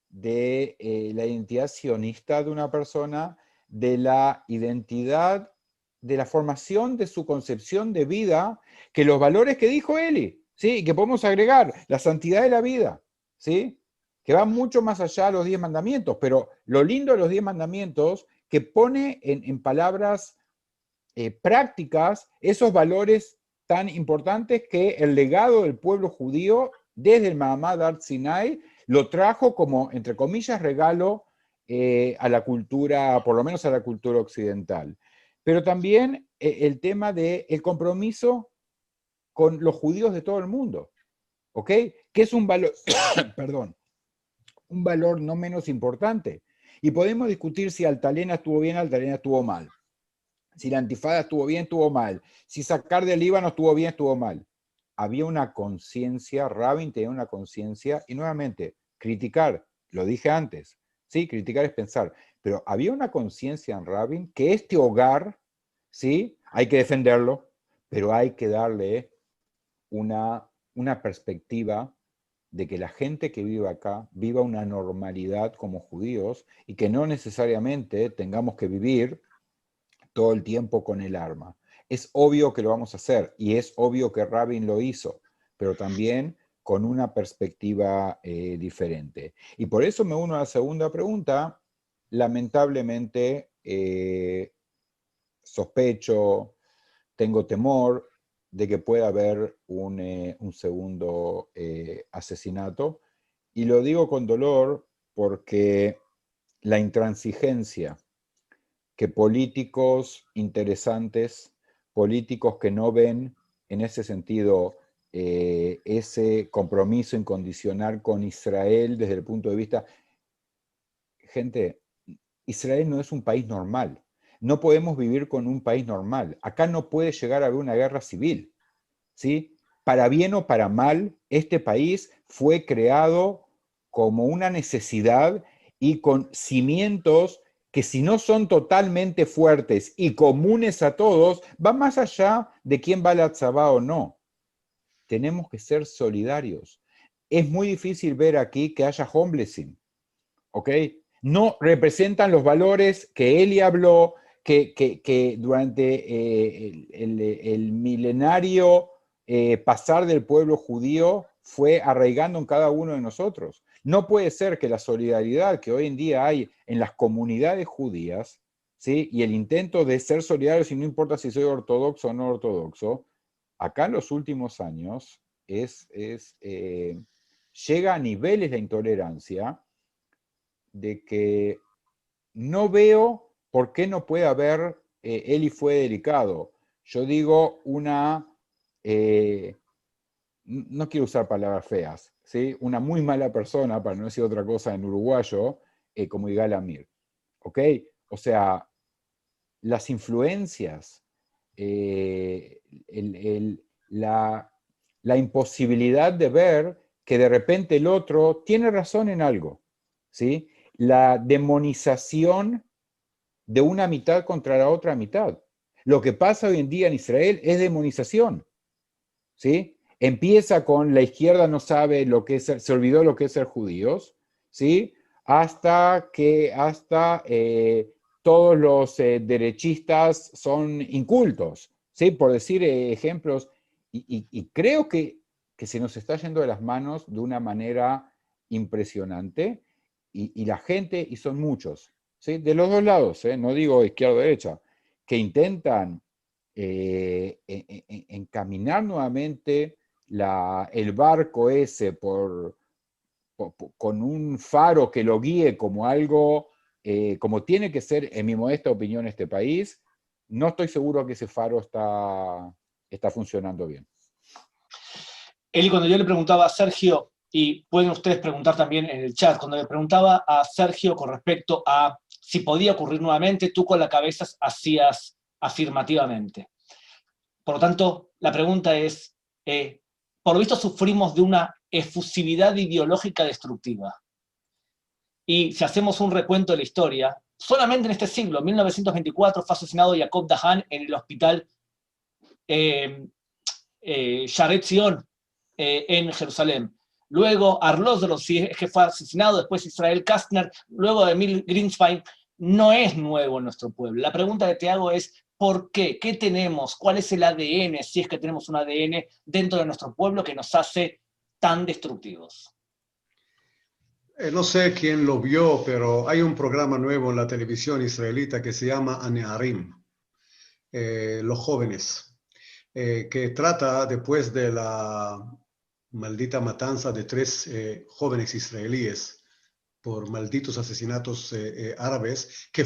de la identidad sionista de una persona, de la identidad, de la formación de su concepción de vida, que los valores que dijo Eli, ¿sí? Y que podemos agregar, la santidad de la vida, ¿sí? Que va mucho más allá de los 10 mandamientos, pero lo lindo de los 10 mandamientos, que pone en palabras prácticas esos valores tan importantes que el legado del pueblo judío, desde el Mahamad Har Sinai, lo trajo como, entre comillas, regalo a la cultura, por lo menos a la cultura occidental. Pero también el tema del compromiso con los judíos de todo el mundo, ¿ok? Que es un valor, perdón, un valor no menos importante. Y podemos discutir si Altalena estuvo bien, Altalena estuvo mal. Si la Antifada estuvo bien, estuvo mal. Si sacar del Líbano estuvo bien, estuvo mal. Había una conciencia, Rabin tenía una conciencia, y nuevamente, criticar, lo dije antes, sí, criticar es pensar, pero había una conciencia en Rabin que este hogar, sí, hay que defenderlo, pero hay que darle una perspectiva de que la gente que vive acá viva una normalidad como judíos y que no necesariamente tengamos que vivir todo el tiempo con el arma. Es obvio que lo vamos a hacer y es obvio que Rabin lo hizo, pero también con una perspectiva diferente. Y por eso me uno a la segunda pregunta. Lamentablemente sospecho, tengo temor de que pueda haber un segundo asesinato. Y lo digo con dolor porque la intransigencia que políticos interesantes, políticos que no ven en ese sentido ese compromiso incondicional con Israel desde el punto de vista, gente, Israel no es un país normal. No podemos vivir con un país normal. Acá no puede llegar a haber una guerra civil, ¿sí? Para bien o para mal, este país fue creado como una necesidad y con cimientos que si no son totalmente fuertes y comunes a todos, va más allá de quién va a la tzabá o no. Tenemos que ser solidarios. Es muy difícil ver aquí que haya homelessing, ¿ok? No representan los valores que Eli habló, que durante el milenario pasar del pueblo judío fue arraigando en cada uno de nosotros. No puede ser que la solidaridad que hoy en día hay en las comunidades judías, ¿sí? Y el intento de ser solidarios, y no importa si soy ortodoxo o no ortodoxo, acá en los últimos años llega a niveles de intolerancia de que no veo por qué no puede haber, Eli fue delicado, yo digo no quiero usar palabras feas, ¿sí? Una muy mala persona, para no decir otra cosa en uruguayo, como Igal Amir, ¿ok? O sea, las influencias, la imposibilidad de ver que de repente el otro tiene razón en algo, ¿sí? La demonización de una mitad contra la otra mitad. Lo que pasa hoy en día en Israel es demonización, ¿sí? Empieza con la izquierda no sabe lo que es, se olvidó lo que es ser judíos, ¿sí? Hasta todos los derechistas son incultos, ¿sí? Por decir ejemplos. Y creo que se nos está yendo de las manos de una manera impresionante, y la gente, y son muchos, ¿sí? De los dos lados, no digo izquierda o derecha, que intentan encaminar nuevamente el barco ese con un faro que lo guíe como algo, como tiene que ser, en mi modesta opinión, este país. No estoy seguro que ese faro está funcionando bien. Eli, cuando yo le preguntaba a Sergio, y pueden ustedes preguntar también en el chat, cuando le preguntaba a Sergio con respecto a si podía ocurrir nuevamente, tú con la cabeza hacías afirmativamente. Por lo tanto, la pregunta es, por lo visto sufrimos de una efusividad ideológica destructiva. Y si hacemos un recuento de la historia, solamente en este siglo, 1924, fue asesinado Jacob Dahan en el hospital Sharet Zion en Jerusalén. Luego Arlosdorff, que fue asesinado, después Israel Kastner, luego Emil Greenspan. No es nuevo en nuestro pueblo. La pregunta que te hago es, ¿por qué? ¿Qué tenemos? ¿Cuál es el ADN, si es que tenemos un ADN dentro de nuestro pueblo que nos hace tan destructivos? No sé quién lo vio, pero hay un programa nuevo en la televisión israelita que se llama Aneharim, los jóvenes, que trata después de la maldita matanza de 3 jóvenes israelíes por malditos asesinatos árabes, que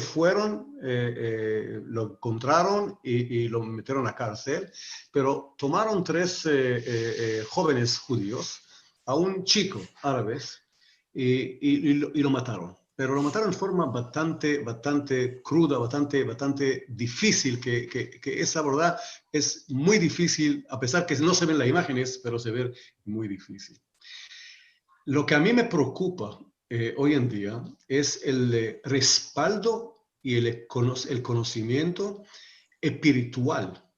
lo encontraron y lo metieron a cárcel, pero tomaron 3 jóvenes judíos, a un chico árabes, y lo mataron. Pero lo mataron de forma bastante cruda, bastante difícil, que esa verdad es muy difícil, a pesar que no se ven las imágenes, pero se ve muy difícil. Lo que a mí me preocupa hoy en día es el respaldo y el conocimiento espiritual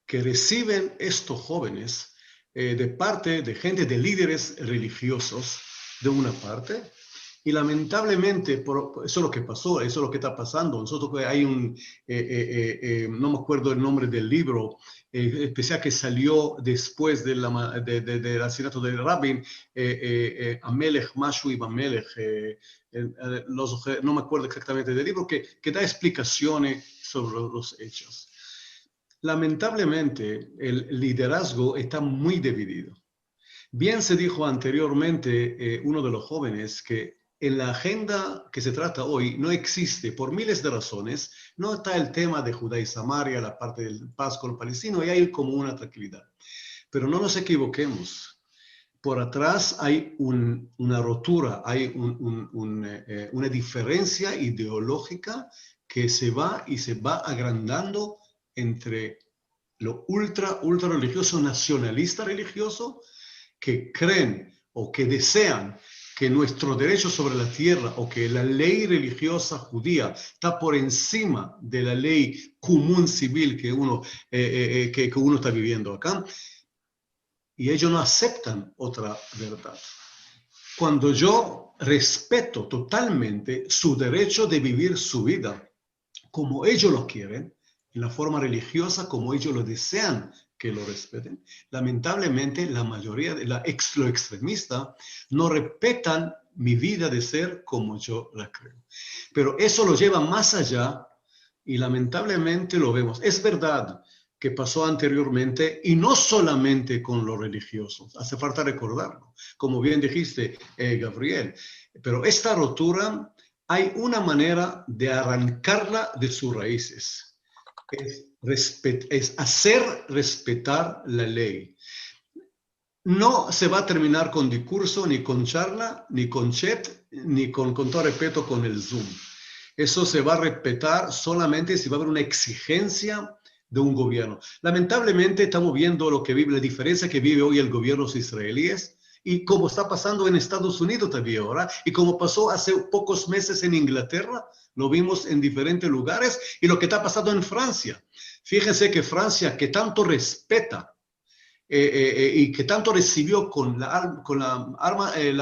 que reciben estos jóvenes de parte de gente, de líderes religiosos, de una parte, y lamentablemente eso es lo que pasó, eso es lo que está pasando. Nosotros hay no me acuerdo el nombre del libro especial que salió después del asesinato de Rabin, Amelech, Mashu y Bamelech, no me acuerdo exactamente del libro, que da explicaciones sobre los hechos. Lamentablemente, el liderazgo está muy dividido. Bien se dijo anteriormente, uno de los jóvenes, que en la agenda que se trata hoy no existe, por miles de razones, no está el tema de Judá y Samaria, la parte del paz con los palestinos, y hay como una tranquilidad. Pero no nos equivoquemos. por atrás hay una rotura, hay una diferencia ideológica que se va agrandando entre lo ultra religioso, nacionalista religioso, que creen o que desean que nuestro derecho sobre la tierra o que la ley religiosa judía está por encima de la ley común civil que uno está viviendo acá, y ellos no aceptan otra verdad. Cuando yo respeto totalmente su derecho de vivir su vida como ellos lo quieren, en la forma religiosa como ellos lo desean que lo respeten, lamentablemente la mayoría de los extremistas no respetan mi vida de ser como yo la creo. Pero eso lo lleva más allá y lamentablemente lo vemos. Es verdad que pasó anteriormente y no solamente con los religiosos, hace falta recordarlo, como bien dijiste, Gabriel, pero esta rotura hay una manera de arrancarla de sus raíces. Es hacer respetar la ley. No se va a terminar con discurso, ni con charla, ni con chat, ni con todo respeto con el Zoom. Eso se va a respetar solamente si va a haber una exigencia de un gobierno. Lamentablemente estamos viendo lo que vive, la diferencia que vive hoy el gobierno israelí y como está pasando en Estados Unidos también ahora, y como pasó hace pocos meses en Inglaterra, lo vimos en diferentes lugares, y lo que está pasando en Francia. Fíjense que Francia, que tanto respeta y que tanto recibió con las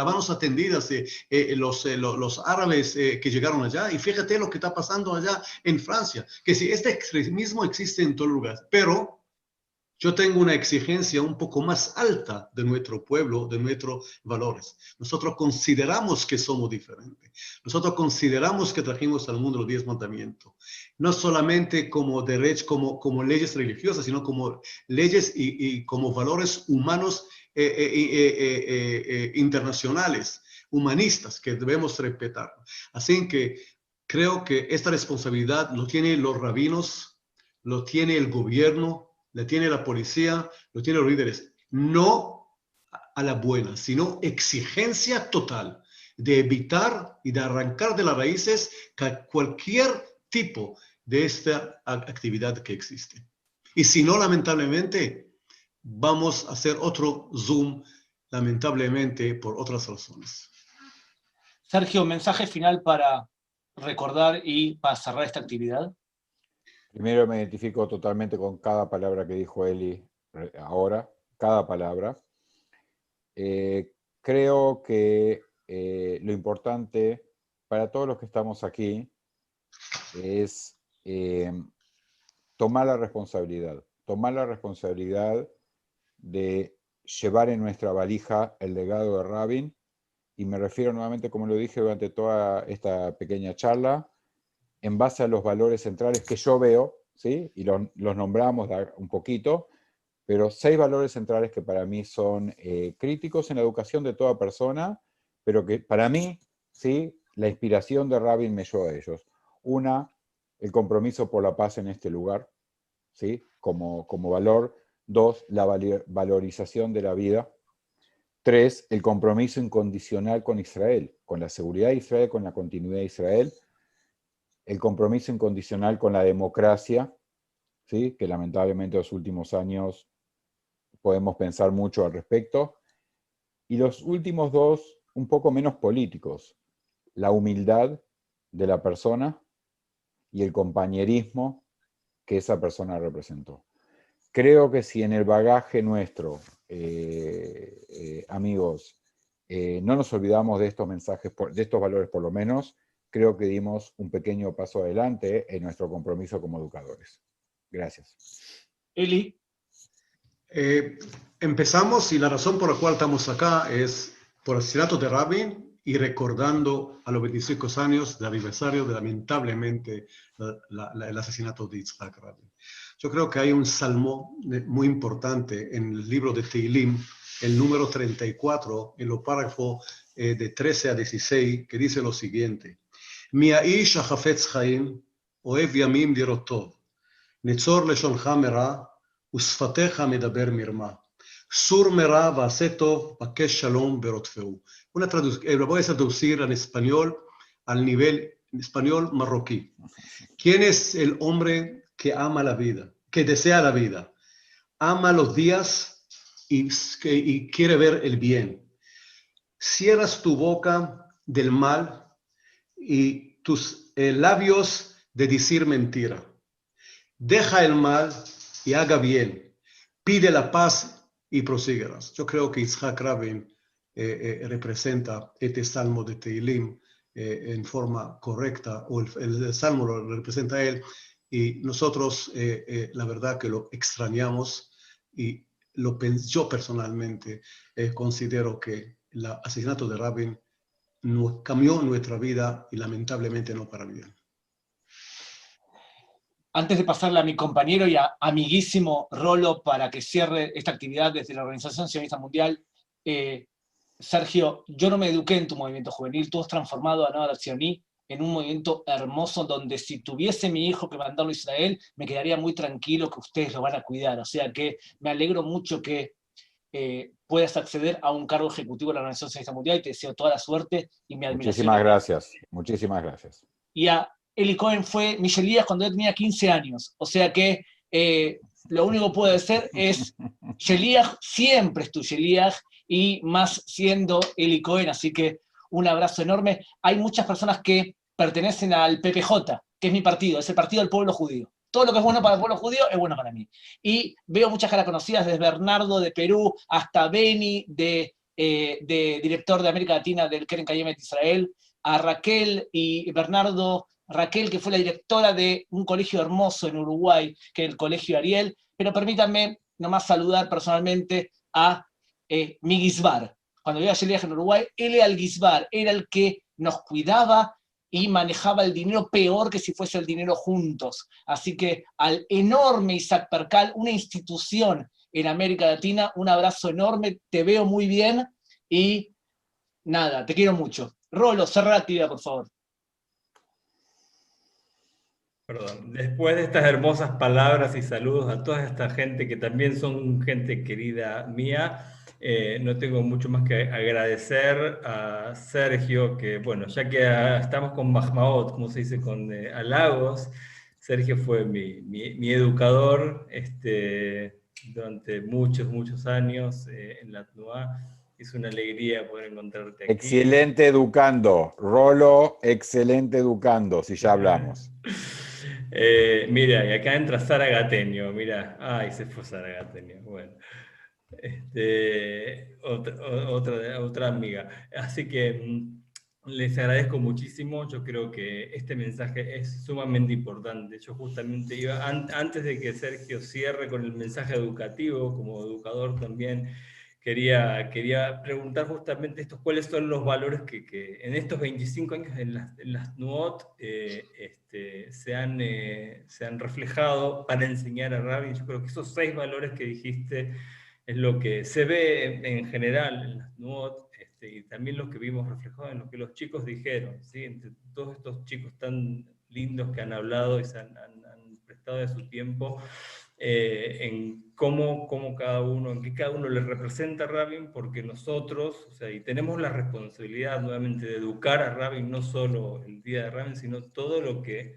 manos atendidas los árabes que llegaron allá, y fíjate lo que está pasando allá en Francia, que si este extremismo existe en todo lugar, pero yo tengo una exigencia un poco más alta de nuestro pueblo, de nuestros valores. Nosotros consideramos que somos diferentes. Nosotros consideramos que trajimos al mundo los 10 mandamientos. No solamente como derechos, como leyes religiosas, sino como leyes y como valores humanos internacionales, humanistas, que debemos respetar. Así que creo que esta responsabilidad lo tienen los rabinos, lo tiene el gobierno, la tiene la policía, lo tienen los líderes. No a la buena, sino exigencia total de evitar y de arrancar de las raíces cualquier tipo de esta actividad que existe. Y si no, lamentablemente, vamos a hacer otro Zoom, lamentablemente, por otras razones. Sergio, mensaje final para recordar y para cerrar esta actividad. Primero me identifico totalmente con cada palabra que dijo Eli ahora, cada palabra. Creo que lo importante para todos los que estamos aquí es tomar la responsabilidad de llevar en nuestra valija el legado de Rabin, y me refiero nuevamente, como lo dije durante toda esta pequeña charla, en base a los valores centrales que yo veo, ¿sí? Y los nombramos un poquito, pero 6 valores centrales que para mí son críticos en la educación de toda persona, pero que para mí, ¿sí? La inspiración de Rabin me llevó a ellos. 1, el compromiso por la paz en este lugar, ¿sí? Como valor. 2, la valorización de la vida. 3, el compromiso incondicional con Israel, con la seguridad de Israel, con la continuidad de Israel. El compromiso incondicional con la democracia, ¿sí? Que lamentablemente en los últimos años podemos pensar mucho al respecto. Y los últimos 2, un poco menos políticos, la humildad de la persona y el compañerismo que esa persona representó. Creo que si en el bagaje nuestro, amigos, no nos olvidamos de estos mensajes, de estos valores por lo menos, creo que dimos un pequeño paso adelante en nuestro compromiso como educadores. Gracias. Eli. Empezamos, y la razón por la cual estamos acá es por el asesinato de Rabin y recordando a los 25 años del aniversario de, lamentablemente, el asesinato de Yitzhak Rabin. Yo creo que hay un salmo muy importante en el libro de Tehilim, el número 34, en los párrafos de 13 a 16, que dice lo siguiente: Mi האיש החפץ חיים, אוהב ימים לראות טוב, נצור לשונך מרע, ושפתיך מדבר מרמה. Sur merá vasetov pakesh shalom berotfeu. Lo voy a traducir en español al nivel español marroquí. ¿Quién es el hombre que ama la vida, que desea la vida? Ama los días y quiere ver el bien. Cierras tu boca del mal y tus labios de decir mentira. Deja el mal y haga bien. Pide la paz y prosíguelas. Yo creo que Yitzhak Rabin representa este salmo de Tehilim en forma correcta, o el salmo lo representa él, y nosotros la verdad que lo extrañamos, y yo personalmente considero que el asesinato de Rabin cambió nuestra vida y lamentablemente no para bien. Antes de pasarle a mi compañero y a amiguísimo Rolo para que cierre esta actividad desde la Organización Sionista Mundial, Sergio, yo no me eduqué en tu movimiento juvenil, tú has transformado a Nahal Sioní en un movimiento hermoso donde si tuviese mi hijo que mandarlo a Israel, me quedaría muy tranquilo que ustedes lo van a cuidar. O sea que me alegro mucho que puedas acceder a un cargo ejecutivo de la Organización Sionista Mundial y te deseo toda la suerte y mi admiración. Muchísimas gracias, muchísimas gracias. Y a Eli Cohen fue mi Sheliach cuando yo tenía 15 años. O sea que lo único que puedo decir es Sheliach siempre es tu Sheliach, y más siendo Eli Cohen, así que un abrazo enorme. Hay muchas personas que pertenecen al PPJ, que es mi partido, es el partido del pueblo judío. Todo lo que es bueno para el pueblo judío es bueno para mí. Y veo muchas caras conocidas, desde Bernardo de Perú hasta Beni, de director de América Latina del Keren Kayemet Israel, a Raquel y Bernardo, Raquel, que fue la directora de un colegio hermoso en Uruguay, que es el Colegio Ariel, pero permítanme nomás saludar personalmente a mi Gizbar. Cuando yo hacía viaje en Uruguay, él era el Gizbar, era el que nos cuidaba y manejaba el dinero peor que si fuese el dinero juntos. Así que al enorme Isaac Percal, una institución en América Latina, un abrazo enorme, te veo muy bien y nada, te quiero mucho. Rolo, cerra la actividad, por favor. Perdón, después de estas hermosas palabras y saludos a toda esta gente que también son gente querida mía, no tengo mucho más que agradecer a Sergio, que bueno, ya que estamos con Mahmaot, como se dice, con halagos, Sergio fue mi educador durante muchos años en la TNUA. Es una alegría poder encontrarte aquí. Excelente educando, Rolo, excelente educando, si ya hablamos. Mira, y acá entra Sara Gateño, mira, ay, se fue Sara Gateño, bueno, otra amiga, así que les agradezco muchísimo. Yo creo que este mensaje es sumamente importante. Yo justamente iba, antes de que Sergio cierre con el mensaje educativo, como educador también, quería preguntar justamente cuáles son los valores que en estos 25 años en las NUOT se han reflejado para enseñar a Rabin. Yo creo que esos 6 valores que dijiste es lo que se ve en general en las NUOT, y también lo que vimos reflejado en lo que los chicos dijeron, ¿sí? Entre todos estos chicos tan lindos que han hablado y se han prestado de su tiempo, en cómo cada uno, en qué cada uno le representa a Rabin, porque nosotros, o sea, y tenemos la responsabilidad nuevamente de educar a Rabin, no solo el día de Rabin, sino todo lo que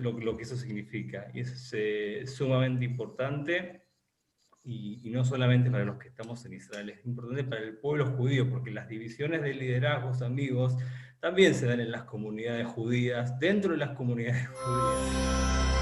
lo que eso significa, y eso es sumamente importante, y no solamente para los que estamos en Israel, es importante para el pueblo judío, porque las divisiones de liderazgos, amigos, también se dan en las comunidades judías, dentro de las comunidades judías.